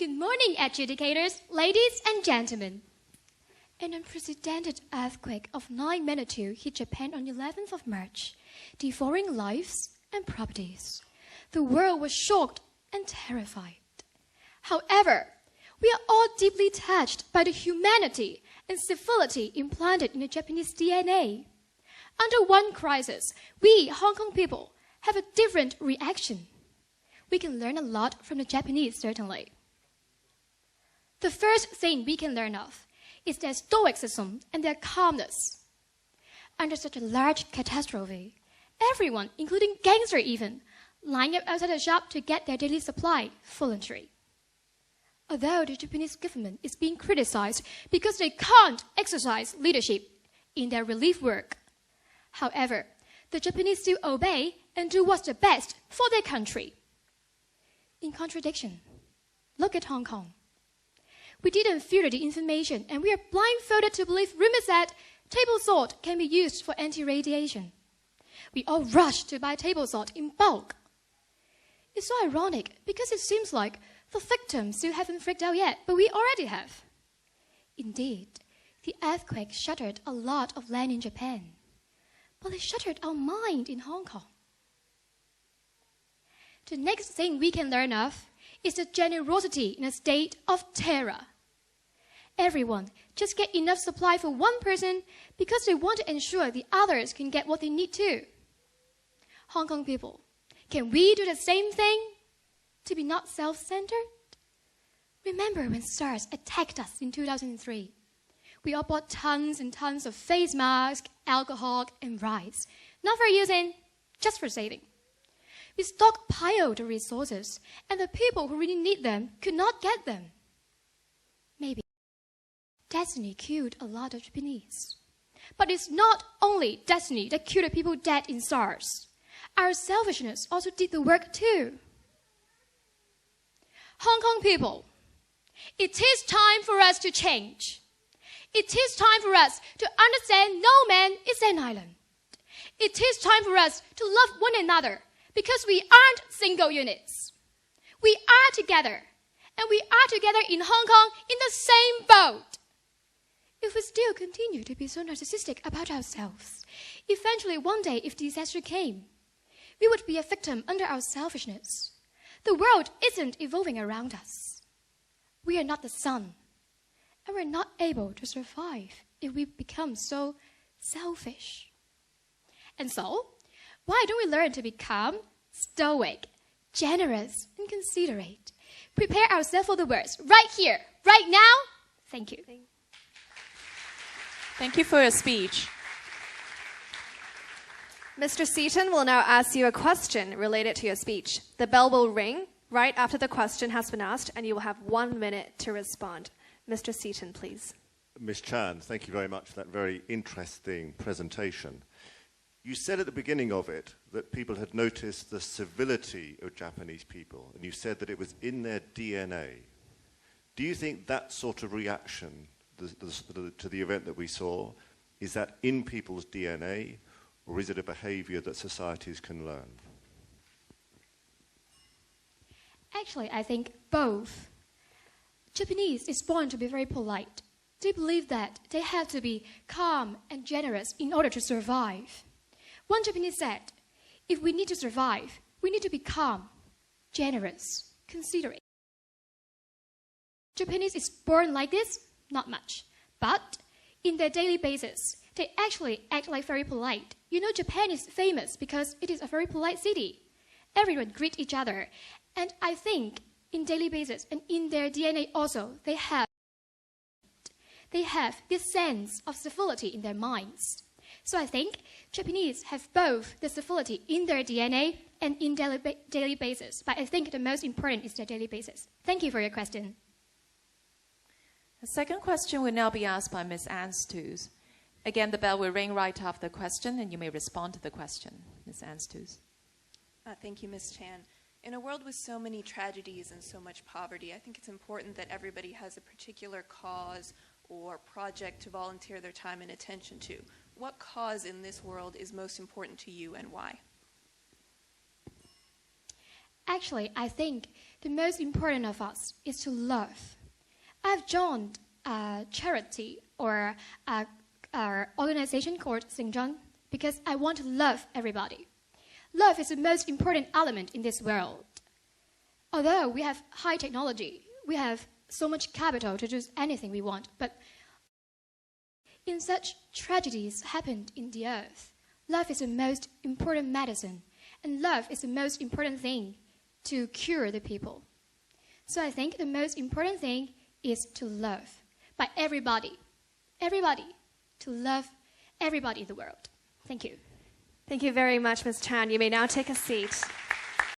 Good morning, adjudicators, ladies and gentlemen. An unprecedented earthquake of 9 magnitude hit Japan on 11th of March, devouring lives and properties. The world was shocked and terrified. However, we are all deeply touched by the humanity and civility implanted in the Japanese DNA. Under one crisis, we Hong Kong people have a different reaction. We can learn a lot from the Japanese, certainly. The first thing we can learn of is their stoicism and their calmness. Under such a large catastrophe, everyone, including gangsters even, lined up outside the shop to get their daily supply voluntary. Although the Japanese government is being criticized because they can't exercise leadership in their relief work. However, the Japanese still obey and do what's the best for their country. In contradiction, look at Hong Kong. We didn't filter the information and we are blindfolded to believe rumors that table salt can be used for anti-radiation. We all rush to buy table salt in bulk. It's so ironic because it seems like the victims still haven't freaked out yet, but we already have. Indeed, the earthquake shattered a lot of land in Japan, but it shattered our mind in Hong Kong. The next thing we can learn of is the generosity in a state of terror. Everyone just get enough supply for one person because they want to ensure the others can get what they need too. Hong Kong people, can we do the same thing to be not self-centered? Remember when SARS attacked us in 2003? We all bought tons and tons of face masks, alcohol, and rice. Not for using, just for saving. We stockpiled the resources, and the people who really need them could not get them. Maybe destiny killed a lot of Japanese. But it's not only destiny that killed the people dead in SARS. Our selfishness also did the work too. Hong Kong people, it is time for us to change. It is time for us to understand no man is an island. It is time for us to love one another because we aren't single units. We are together, and we are together in Hong Kong in the same boat. If we still continue to be so narcissistic about ourselves, eventually one day if disaster came, we would be a victim under our selfishness. The world isn't evolving around us. We are not the sun, and we're not able to survive if we become so selfish. And so, why don't we learn to be calm, stoic, generous, and considerate? Prepare ourselves for the worst right here, right now. Thank you. Thank you for your speech. Mr. Seaton will now ask you a question related to your speech. The bell will ring right after the question has been asked, and you will have 1 minute to respond. Mr. Seaton, please. Ms. Chan, thank you very much for that very interesting presentation. You said at the beginning of it that people had noticed the civility of Japanese people, and you said that it was in their DNA. Do you think that sort of reaction to the event that we saw, is that in people's DNA, or is it a behavior that societies can learn? Actually, I think both. Japanese is born to be very polite. They believe that they have to be calm and generous in order to survive. One Japanese said, if we need to survive, we need to be calm, generous, considerate. Japanese is born like this? Not much. But in their daily basis, they actually act like very polite. You know, Japan is famous because it is a very polite city. Everyone greets each other. And I think in daily basis and in their DNA also, they have this sense of civility in their minds. So I think Japanese have both the civility in their DNA and in daily basis. But I think the most important is their daily basis. Thank you for your question. The second question will now be asked by Ms. Anstus. Again, the bell will ring right after the question, and you may respond to the question. Ms. Anstus. Thank you, Ms. Chan. In a world with so many tragedies and so much poverty, I think it's important that everybody has a particular cause or project to volunteer their time and attention to. What cause in this world is most important to you and why? Actually, I think the most important of us is to love. I've joined a charity or an organization called Xinzhang because I want to love everybody. Love is the most important element in this world. Although we have high technology, we have so much capital to do anything we want, but in such tragedies happened in the earth, love is the most important medicine, and love is the most important thing to cure the people. So I think the most important thing is to love by everybody, to love everybody in the world. Thank you. Thank you very much, Ms. Chan. You may now take a seat.